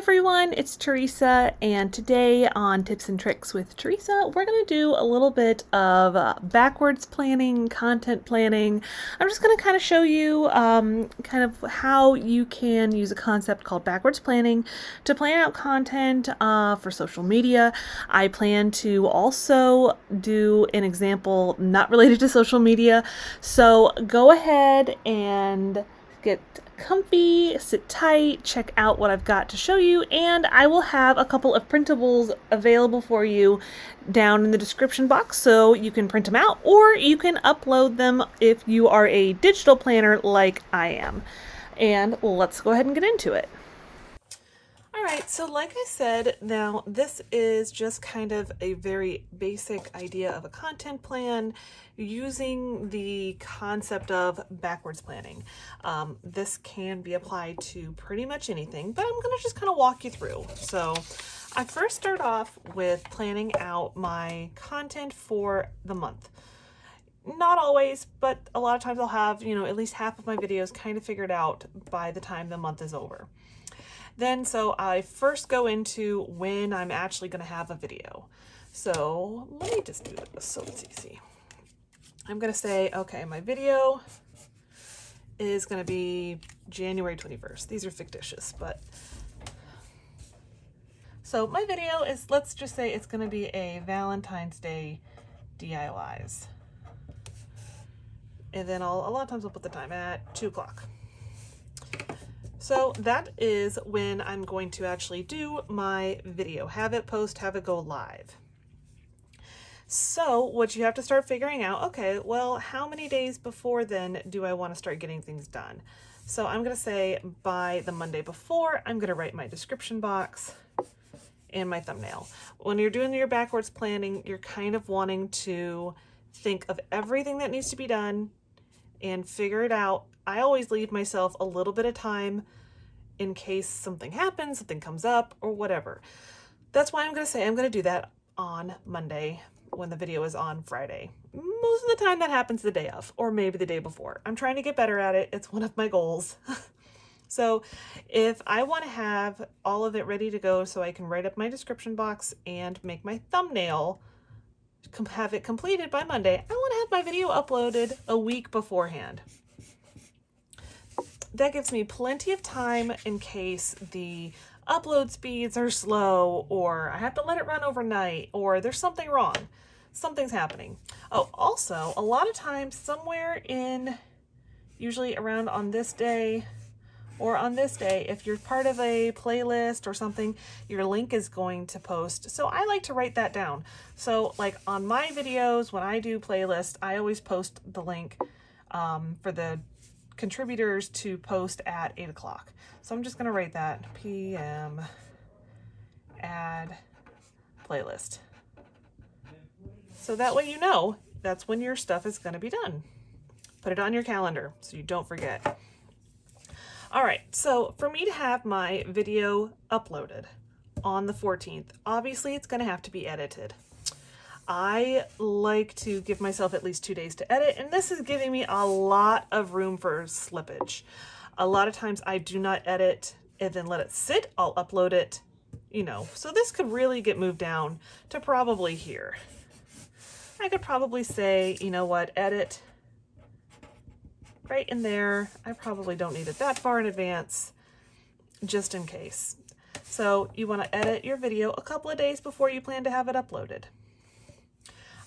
everyone, it's Theresa, and today on Tips and Tricks with Theresa, we're going to do a little bit of backwards planning, content planning. I'm just going to kind of show you kind of how you can use a concept called backwards planning to plan out content for social media. I plan to also do an example not related to social media, so go ahead and get comfy, sit tight, check out what I've got to show you, and I will have a couple of printables available for you down in the description box so you can print them out or you can upload them if you are a digital planner like I am. And let's go ahead and get into it. Alright, so like I said, now this is just kind of a very basic idea of a content plan using the concept of backwards planning. This can be applied to pretty much anything, but I'm going to just kind of walk you through. So I first start off with planning out my content for the month. Not always, but a lot of times I'll have, at least half of my videos kind of figured out by the time the month is over. Then, so I first go into when I'm actually going to have a video. So let me just do this so it's easy. I'm going to say, okay, my video is going to be January 21st. These are fictitious, but so my video is, let's just say it's going to be a Valentine's Day DIYs. And then a lot of times I'll put the time at 2 o'clock. So that is when I'm going to actually do my video, have it post, have it go live. So what you have to start figuring out, okay, well, how many days before then do I want to start getting things done? So I'm going to say by the Monday before, I'm going to write my description box and my thumbnail. When you're doing your backwards planning, you're kind of wanting to think of everything that needs to be done and figure it out. I always leave myself a little bit of time in case something happens, something comes up, or whatever. That's why I'm going to say I'm going to do that on Monday when the video is on Friday. Most of the time that happens the day of, or maybe the day before. I'm trying to get better at it. It's one of my goals. So if I want to have all of it ready to go so I can write up my description box and make my thumbnail, have it completed by Monday, I want to have my video uploaded a week beforehand. That gives me plenty of time in case the upload speeds are slow, or I have to let it run overnight, or there's something wrong. Something's happening. Oh, also, a lot of times somewhere in, usually around on this day or on this day, if you're part of a playlist or something, your link is going to post. So I like to write that down. So like on my videos, when I do playlist, I always post the link for the contributors to post at 8 o'clock. So I'm just going to write that PM add playlist. So that way you know that's when your stuff is going to be done. Put it on your calendar so you don't forget. All right, so for me to have my video uploaded on the 14th, obviously it's going to have to be edited. I like to give myself at least 2 days to edit, and this is giving me a lot of room for slippage. A lot of times I do not edit and then let it sit. I'll upload it, so this could really get moved down to probably here. I could probably say, you know what, edit right in there. I probably don't need it that far in advance, just in case. So you want to edit your video a couple of days before you plan to have it uploaded.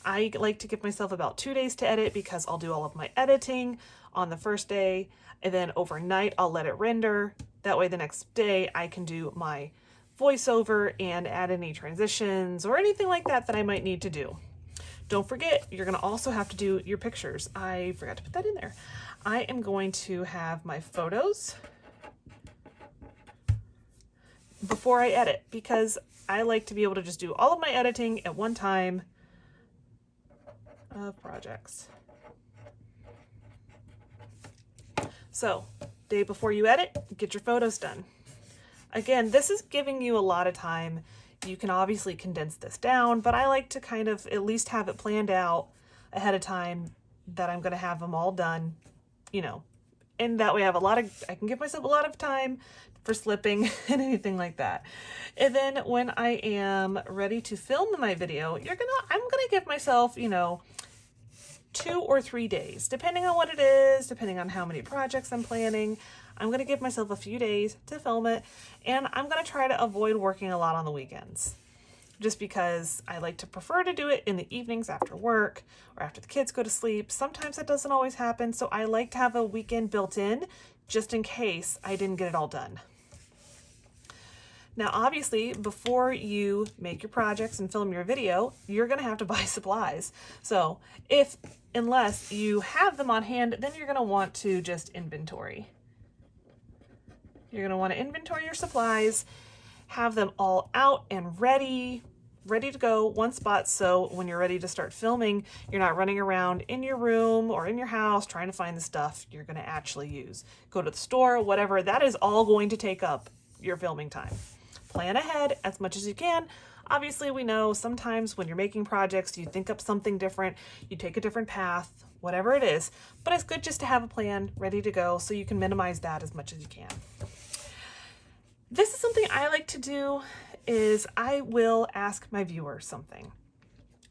I like to give myself about 2 days to edit because I'll do all of my editing on the first day, and then overnight I'll let it render. That way the next day I can do my voiceover and add any transitions or anything like that that I might need to do. Don't forget, you're going to also have to do your pictures. I forgot to put that in there. I am going to have my photos before I edit because I like to be able to just do all of my editing at one time of projects. So, day before you edit, get your photos done. Again, this is giving you a lot of time. You can obviously condense this down, but I like to kind of at least have it planned out ahead of time that I'm going to have them all done, And that way I can give myself a lot of time for slipping and anything like that. And then when I am ready to film my video, I'm gonna give myself, 2 or 3 days, depending on what it is, depending on how many projects I'm planning. I'm going to give myself a few days to film it, and I'm going to try to avoid working a lot on the weekends, just because I like to prefer to do it in the evenings after work or after the kids go to sleep. Sometimes that doesn't always happen, so I like to have a weekend built in just in case I didn't get it all done. Now, obviously, before you make your projects and film your video, you're going to have to buy supplies. So unless you have them on hand, then you're going to want to just inventory. You're going to want to inventory your supplies, have them all out and ready to go, one spot, so when you're ready to start filming, you're not running around in your room or in your house trying to find the stuff you're going to actually use. Go to the store, whatever, that is all going to take up your filming time. Plan ahead as much as you can. Obviously, we know sometimes when you're making projects, you think up something different, you take a different path, whatever it is, but it's good just to have a plan ready to go so you can minimize that as much as you can. This is something I like to do, is I will ask my viewers something.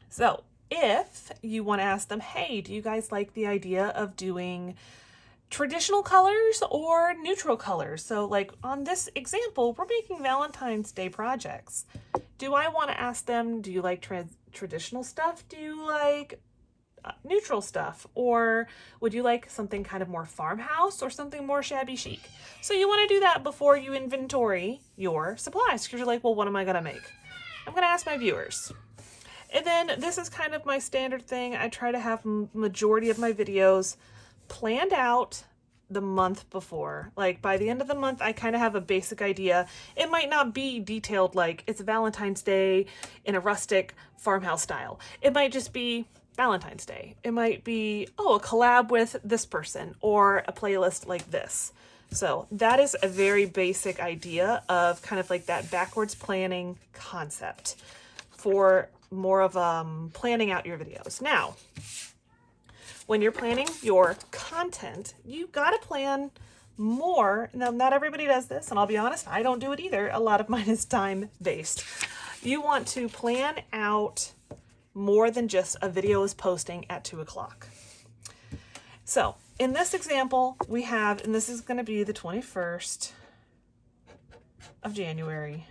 So if you want to ask them, hey, do you guys like the idea of doing traditional colors or neutral colors? So like on this example, we're making Valentine's Day projects. Do I want to ask them, do you like traditional stuff? Do you like neutral stuff? Or would you like something kind of more farmhouse or something more shabby chic? So you want to do that before you inventory your supplies, because you're like, well, what am I going to make? I'm going to ask my viewers. And then this is kind of my standard thing. I try to have majority of my videos planned out the month before. Like by the end of the month, I kind of have a basic idea. It might not be detailed like it's Valentine's Day in a rustic farmhouse style. It might just be Valentine's Day. It might be, a collab with this person or a playlist like this. So that is a very basic idea of kind of like that backwards planning concept for more of planning out your videos. Now, when you're planning your content, you got to plan more. Now, not everybody does this, and I'll be honest, I don't do it either. A lot of mine is time-based. You want to plan out more than just a video is posting at 2 o'clock. So in this example, we have, and this is going to be the 21st of January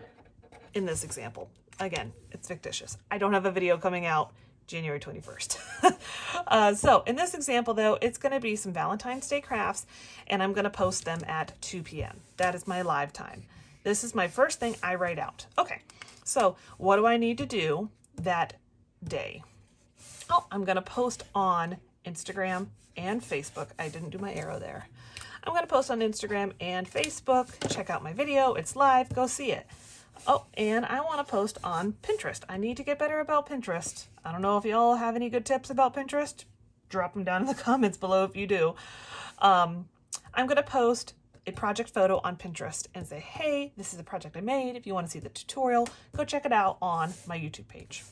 in this example. Again, it's fictitious. I don't have a video coming out January 21st. So in this example though, it's going to be some Valentine's Day crafts, and I'm going to post them at 2 p.m. That is my live time. This is my first thing I write out. Okay, so what do I need to do that day? Oh, I'm going to post on Instagram and Facebook. I didn't do my arrow there. I'm going to post on Instagram and Facebook. Check out my video. It's live. Go see it. Oh, and I want to post on Pinterest. I need to get better about Pinterest. I don't know if y'all have any good tips about Pinterest. Drop them down in the comments below if you do. I'm going to post a project photo on Pinterest and say, hey, this is a project I made. If you want to see the tutorial, go check it out on my YouTube page.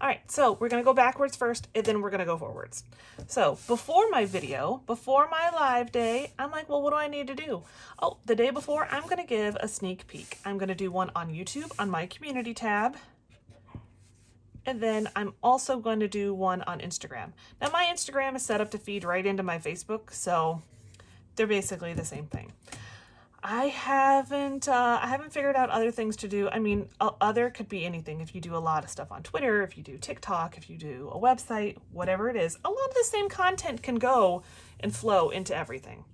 All right, so we're going to go backwards first, and then we're going to go forwards. So before my video, before my live day, I'm like, well, what do I need to do? Oh, the day before, I'm going to give a sneak peek. I'm going to do one on YouTube on my community tab. And then I'm also going to do one on Instagram. Now my Instagram is set up to feed right into my Facebook, so they're basically the same thing. I haven't figured out other things to do. I mean, other could be anything. If you do a lot of stuff on Twitter, if you do TikTok, if you do a website, whatever it is, a lot of the same content can go and flow into everything.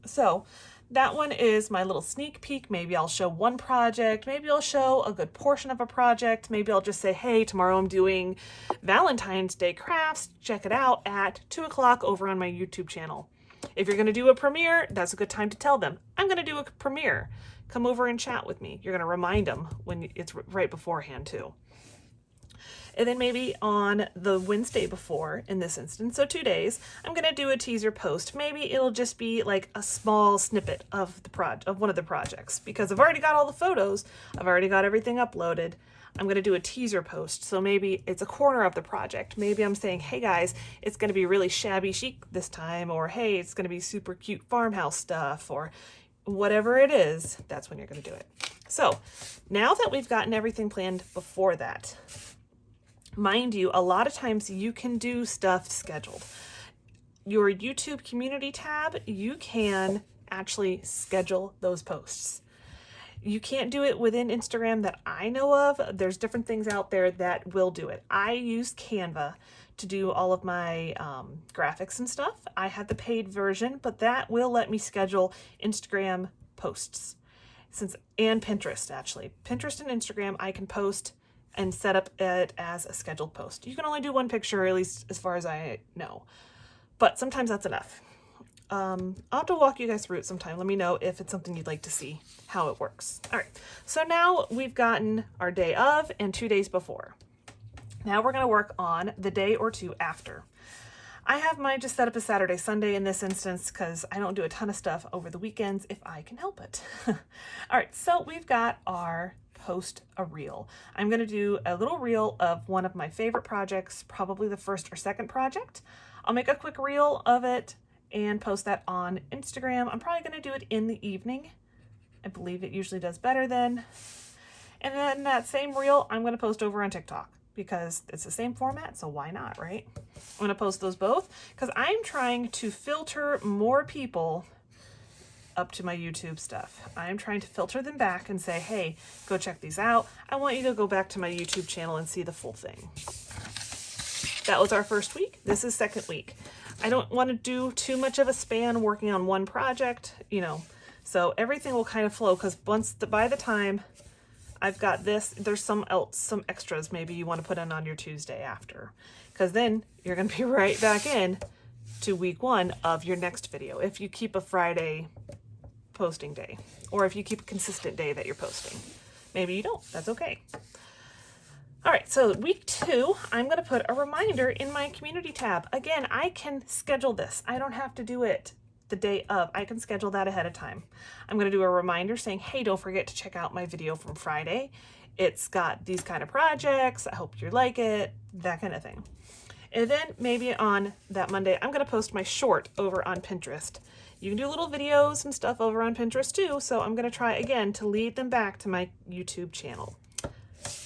So that one is my little sneak peek. Maybe I'll show one project. Maybe I'll show a good portion of a project. Maybe I'll just say, hey, tomorrow I'm doing Valentine's Day crafts. Check it out at 2 o'clock over on my YouTube channel. If you're going to do a premiere, that's a good time to tell them, I'm going to do a premiere. Come over and chat with me. You're going to remind them when it's right beforehand too. And then maybe on the Wednesday before, in this instance, so 2 days, I'm going to do a teaser post. Maybe it'll just be like a small snippet of one of the projects, because I've already got all the photos. I've already got everything uploaded. I'm going to do a teaser post. So maybe it's a corner of the project. Maybe I'm saying, hey guys, it's going to be really shabby chic this time, or hey, it's going to be super cute farmhouse stuff, or whatever it is, that's when you're going to do it. So now that we've gotten everything planned before that, mind you, a lot of times you can do stuff scheduled. Your YouTube community tab, you can actually schedule those posts. You can't do it within Instagram that I know of. There's different things out there that will do it. I use Canva to do all of my graphics and stuff. I have the paid version, but that will let me schedule Instagram posts. And Pinterest, actually. Pinterest and Instagram, I can post and set up it as a scheduled post. You can only do one picture, at least as far as I know. But sometimes that's enough. I'll have to walk you guys through it sometime. Let me know if it's something you'd like to see, how it works. All right, so now we've gotten our day of and 2 days before. Now we're gonna work on the day or two after. I have mine just set up as Saturday, Sunday in this instance because I don't do a ton of stuff over the weekends if I can help it. All right, so we've got our post a reel. I'm gonna do a little reel of one of my favorite projects, probably the first or second project. I'll make a quick reel of it and post that on Instagram. I'm probably going to do it in the evening. I believe it usually does better then. And then that same reel, I'm going to post over on TikTok because it's the same format, so why not, right? I'm going to post those both because I'm trying to filter more people up to my YouTube stuff. I'm trying to filter them back and say, hey, go check these out. I want you to go back to my YouTube channel and see the full thing. That was our first week. This is second week. I don't want to do too much of a span working on one project, you know, so everything will kind of flow because by the time I've got this, there's some extras maybe you want to put in on your Tuesday after, because then you're going to be right back in to week one of your next video if you keep a Friday posting day, or if you keep a consistent day that you're posting. Maybe you don't, that's okay. All right, so week 2, I'm going to put a reminder in my community tab. Again, I can schedule this. I don't have to do it the day of. I can schedule that ahead of time. I'm going to do a reminder saying, hey, don't forget to check out my video from Friday. It's got these kind of projects. I hope you like it, that kind of thing. And then maybe on that Monday, I'm going to post my short over on Pinterest. You can do little videos and stuff over on Pinterest too, so I'm going to try again to lead them back to my YouTube channel.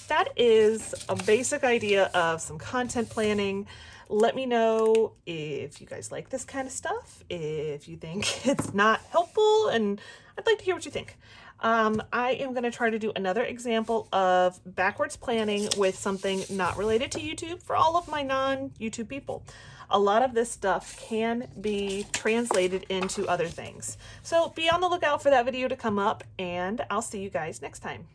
That is a basic idea of some content planning. Let me know if you guys like this kind of stuff, if you think it's not helpful, and I'd like to hear what you think. I am going to try to do another example of backwards planning with something not related to YouTube for all of my non-YouTube people. A lot of this stuff can be translated into other things. So be on the lookout for that video to come up, and I'll see you guys next time.